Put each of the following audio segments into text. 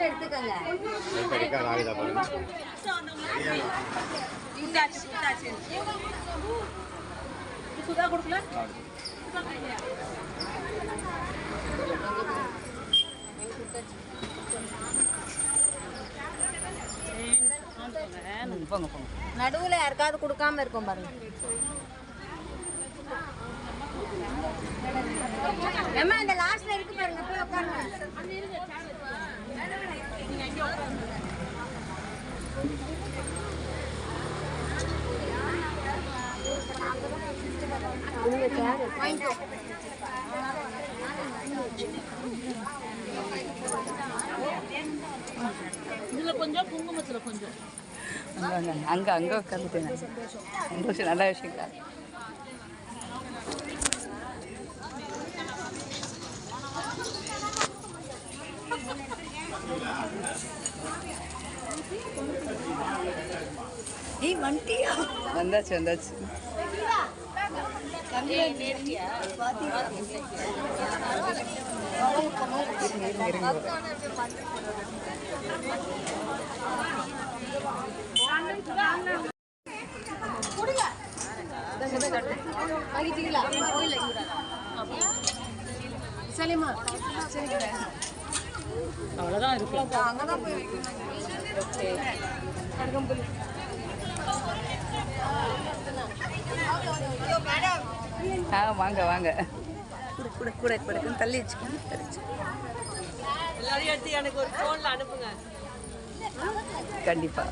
எடுத்துக்கங்க. சுதா கொடுக்கல. நடுவுல யாருக்காவது கொடுக்காம இருக்கும் பாருங்க. அம்மா அந்த லாஸ்ட்ல இருக்கு பாருங்க, போய் உட்காருங்க. இதுல கொஞ்சம் குங்குமத்துல கொஞ்சம் அங்கே அங்கே உட்காந்துட்டேன். சந்தோஷம், நல்ல விஷயங்களா. வண்டியா வந்தாச்சு வந்தாச்சு. அவ்வளோதான் இருக்கு. வாங்க வாங்க, கூட கூட கூட தள்ளி வச்சுக்கோங்க. எல்லாரையும் எடுத்து எனக்கு ஒரு ஃபோனில் அனுப்புங்க. கண்டிப்பா.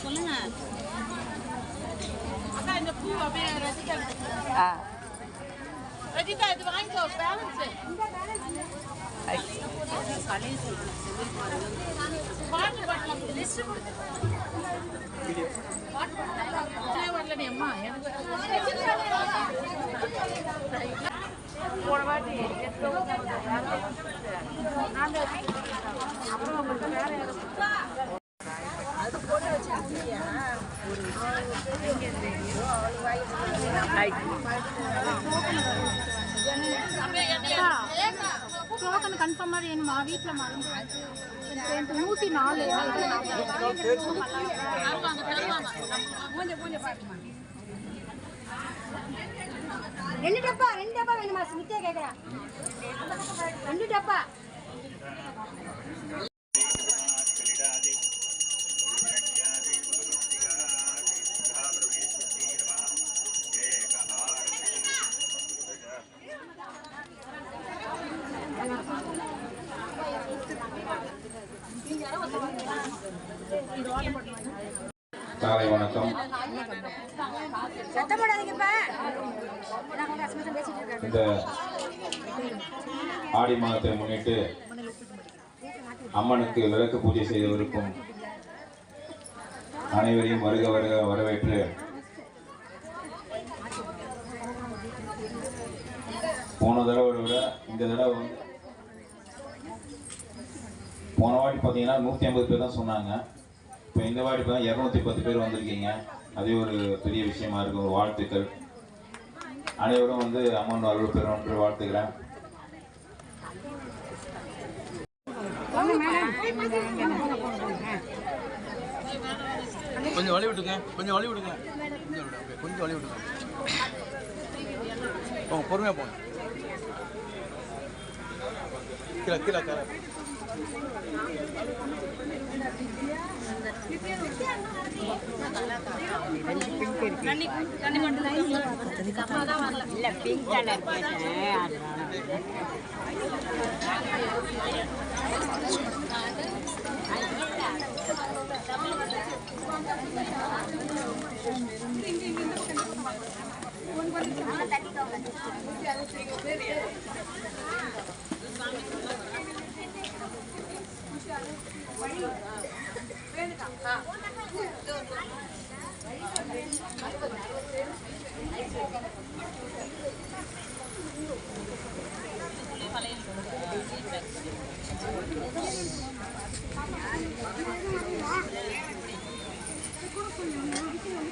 சொல்லுங்க அக்கா, இந்த பூ அப்படியே ரசிகா. ரஜிதா இது வாங்கிக்கோ, பேலன்ஸ். வரலடி அம்மா, எனக்கு போன வாட்டி அப்புறம் உங்களுக்கு வேற அது போட்டு வச்சிருக்கீங்க. டோக்கன் கன்ஃபார்ம் மாதிரி வேணுமா? வீட்டில் மறந்து 104 2 டப்பா வேணுமா? ஸ்மித்தே கேட்குறேன். 2 டப்பா. காலை வணக்கம். இந்த ஆடி மாதத்தை முன்னிட்டு அம்மனுக்கு விளக்கு பூஜை செய்தவருக்கும் அனைவரையும் வருக வருக வரவேற்று போன தடவை விட இந்த தடவை வந்து போன வாட்டி பார்த்தீங்கன்னா 150 பேர் தான் சொன்னாங்க. இப்போ இந்த வாட்டி பார்த்தா 210 பேர் வந்திருக்கீங்க. அதே ஒரு பெரிய விஷயமா இருக்கு. ஒரு வாழ்த்துக்கள். அனைவரும் வந்து அம்மன் அருள் பெறும் என்று வாழ்த்துக்கிறேன். கொஞ்சம் வழி விட்டுங்க, கொஞ்சம் வழி விடுங்க, கொஞ்சம் வழி விடுங்க. போங்க, பொறுமையாக போங்க. கீழே கீழே கீழே.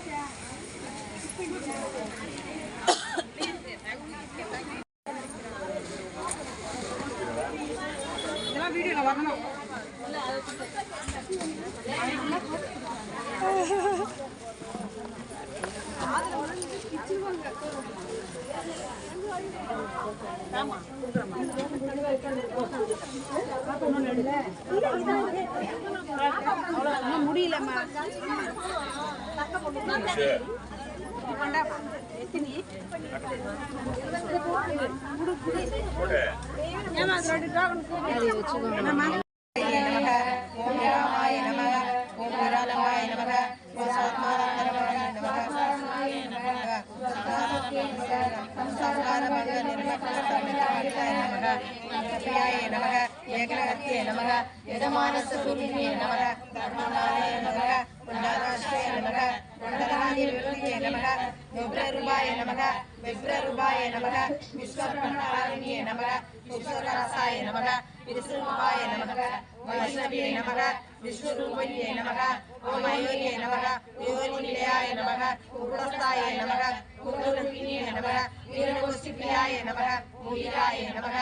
Gracias. ஏகலகத்தியே நமக யஜமானஸ்வரூபிணே நமக தர்மநாய நமக புண்டராஷ்டே நமக புண்டராதி விருத்தியே நமக விப்ரரூபாய நமக விப்ரரூபாய நமக விஸ்வப்ரதாரிணியே நமக விஸ்வரசாய நமக விஸ்வரூபாய நமக வைஷ்ணவியே நமக விஸ்வரூபணியே நமக ஓமயோனியே நமக யோனிநிலையாய நமக உக்ரஸ்தாய நமக குருரூபிணியே நமக வீரகோசிபியாய நமக வீராய நமக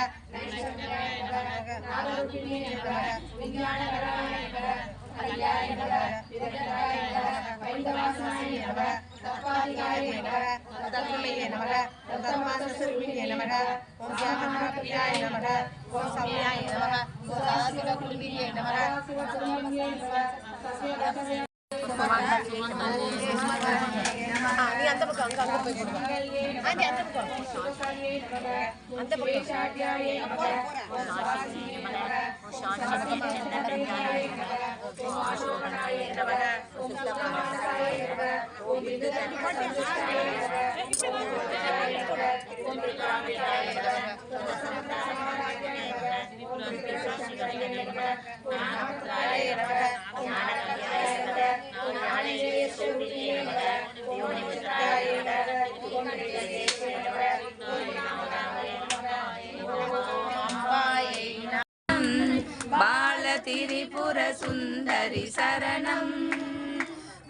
நாகரூபிணியே நமக விஞ்ஞானகராய நமக ஹரியாய நமக விதகராய நமக வைந்தவாசாய நமக தத்வாதிகாய நமக தத்வமயே நமக தத்தமாசஸ்வரூபிணியே நமக ஓம் சாமநாபியாய நமக ஓம் சம்யாய நமக ஓம் சாசிவகுலியே நமக அந்த பக்கம் அங்க போய் ஆண்டி அந்த பக்கம் அந்த பக்கம் பாலதிரிபுர சுந்தரி சரணம்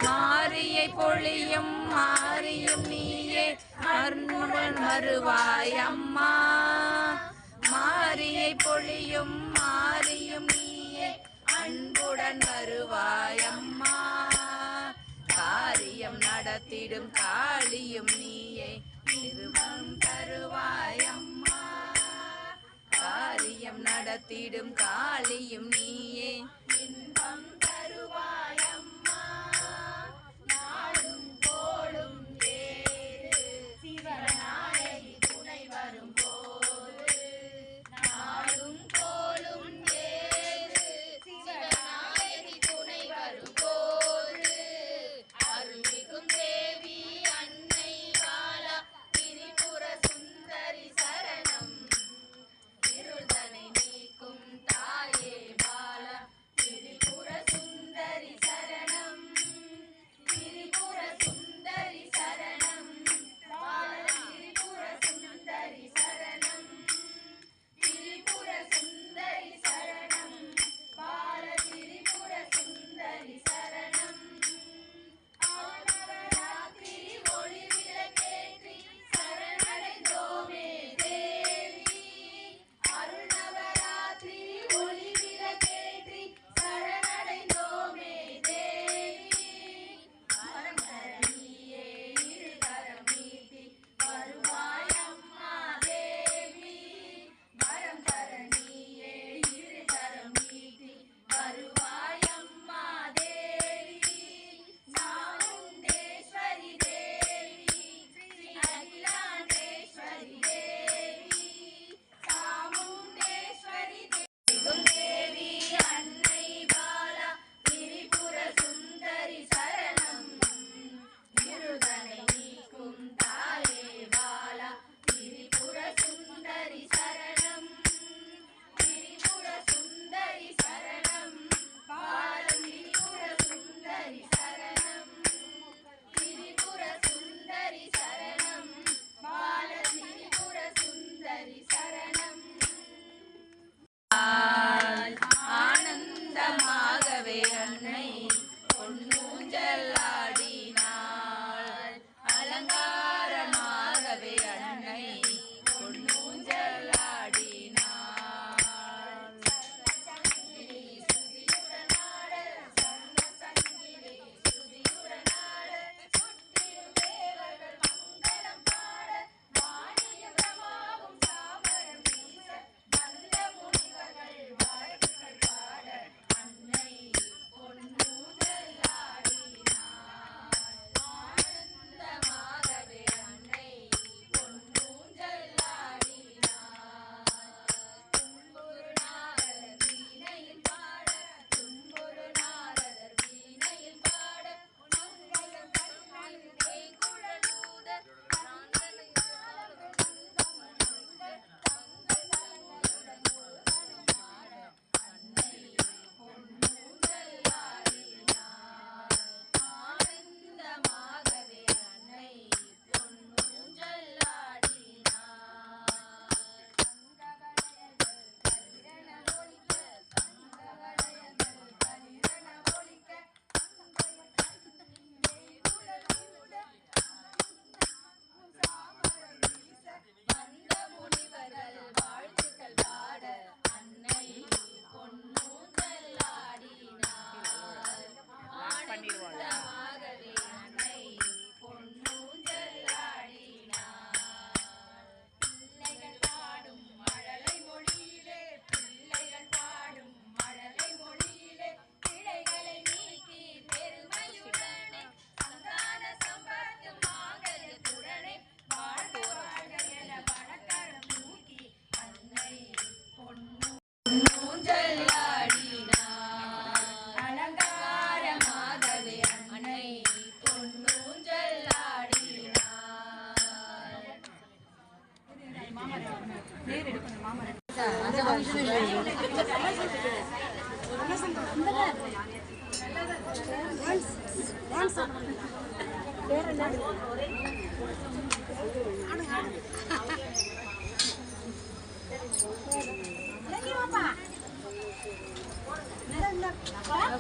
மாரியை பொழியும் மாரியும் நீயே அருணுடன் வருவாய் அம்மா மாரியை பொழியும் மாரியும் நீயே அன்புடன் வருவாய் அம்மா காரியம் நடத்திடும் காளியும் நீயே திருவம் தருவாய் அம்மா காரியம் நடத்திடும் காளியும் நீயே இன்பம் தருவாய் அம்மா நாளும் கோளும் ஏறு சிவநாயகி துணை வரும் போது நாளும் கோளும் ஏறு சிவநாயகி துணை வரும் போது அருள்மிகும் தேவி அன்னை பாலா திரிபுர சுந்தரி சரணம் இருள்தனை நீக்கும் தாயே பாலா பண்ணிடுவோம்ல.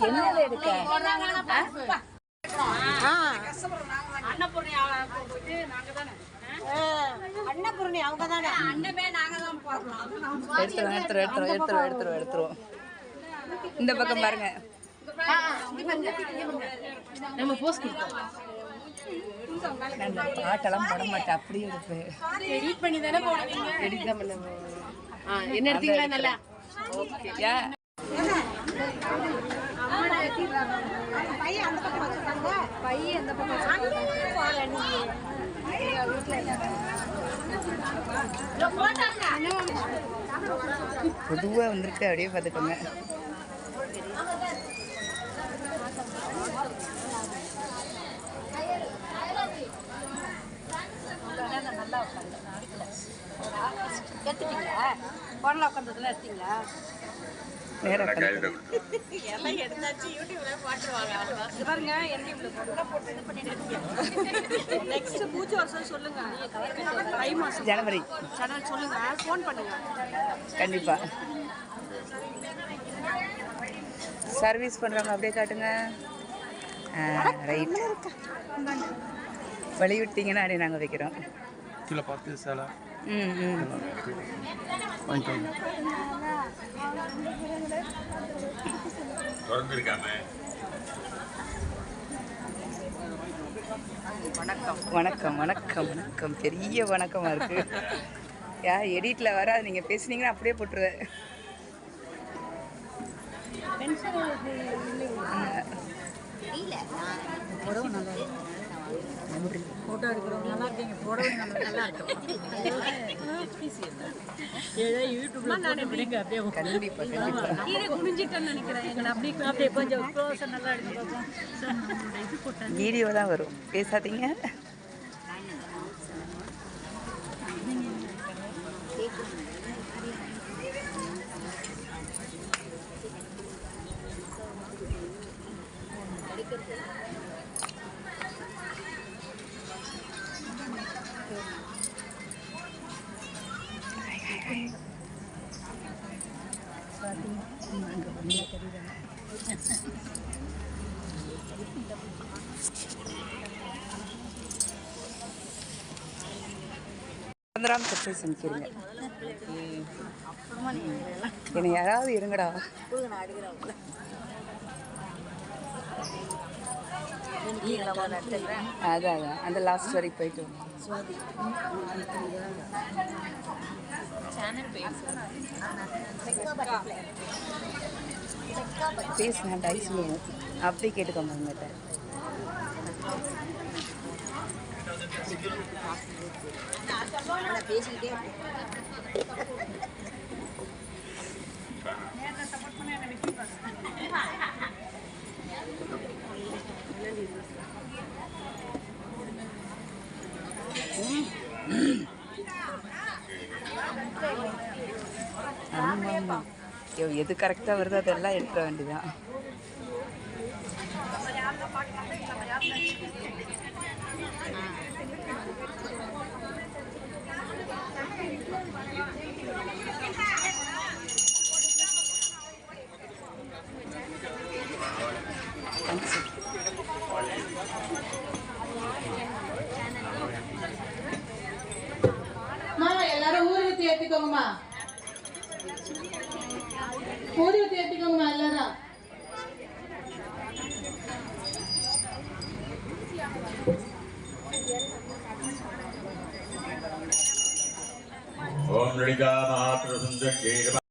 என்னது எடுக்க அன்னபூர்ணி அவங்க தானே அன்னமே நாங்க தான் போறோம். எடுத்துருவோம். இந்த பக்கம் பாருங்க. நம்ம போஸ்ட் கொடுத்தோம். பாட்டெல்லாம் போட மாட்டேன், அப்படியே எடுப்பேன். எடிட் பண்ணி தானே போடுவீங்க? எடிட் தான் பண்ண. என்ன எடுத்தீங்களா? நல்லா ஓகே. பையன் அந்த பக்கம் வச்சிருக்காங்க. பையன் அந்த பக்கம் பொதுவா வந்திருக்கு, அப்படியே பார்த்துக்கோங்க. நல்லா உட்காந்து எடுத்துட்டீங்களா? போனல உட்காந்துல எடுத்தீங்களா? எல்லாம் எடுத்தாச்சு. யூடியூப்ல போட்டுருவாங்க. பாருங்க என்ன போட்டு இது பண்ணிட்டு நெக்ஸ்ட் பூஜை வருஷம் சொல்லுங்க. தை மாசம் ஜனவரி சொல்லுங்க. ஃபோன் பண்ணுங்க கண்டிப்பா. சர்வீஸ் பண்றவங்க அப்படியே காட்டுங்க. ரைட். வழி விட்டீங்கன்னா அப்படியே நாங்கள் வைக்கிறோம். கீழே பார்த்து சேலை வணக்கம் வணக்கம் வணக்கம் வணக்கம். பெரிய வணக்கமா இருக்கு. எடிட்ல வராது, நீங்க பேசுனீங்கன்னா அப்படியே போட்டுருவேன். போட்டோ எடுக்கிறவங்க நல்லா இருக்கீங்க. போடவே நல்லா இருக்கும். யூடியூப்ல நான் எப்படிங்க அப்படியே கண்டிப்பா கண்டிப்பா. கீழே குனிஞ்சிட்டேன்னு நினைக்கிறேன். எங்களை அப்படியே கொஞ்சம் க்ளோஸாக நல்லா எடுத்து வீடியோ தான் வரும், பேசாதீங்க. சர்ப்ரைஸ் அனுப்பிடுங்க. என்னை யாராவது இருங்கடா. அதான் அந்த லாஸ்ட் வரைக்கும் போயிட்டு பேசுங்க. டைஸ் அப்படியே கேட்டுக்கோங்க உங்கள்கிட்ட. பேசிக்கிட்டே ஆமாம். எது கரெக்டாக வருதோ அதெல்லாம் எடுக்க வேண்டியதான். எல்லாரும் ஊருக்கு ஏத்திக்கோங்கம்மா. ஊருக்கு ஏத்திக்கோங்கம்மா எல்லாரும். கன்னிகா மகாத்மசுந்தர்யை நமः.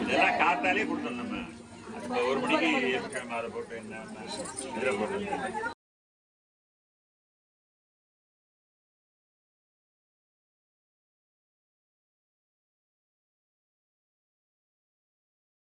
இதெல்லாம் காத்தாலே கொடுத்தோம் நம்ம. ஒரு மணிக்கு போட்டு என்ன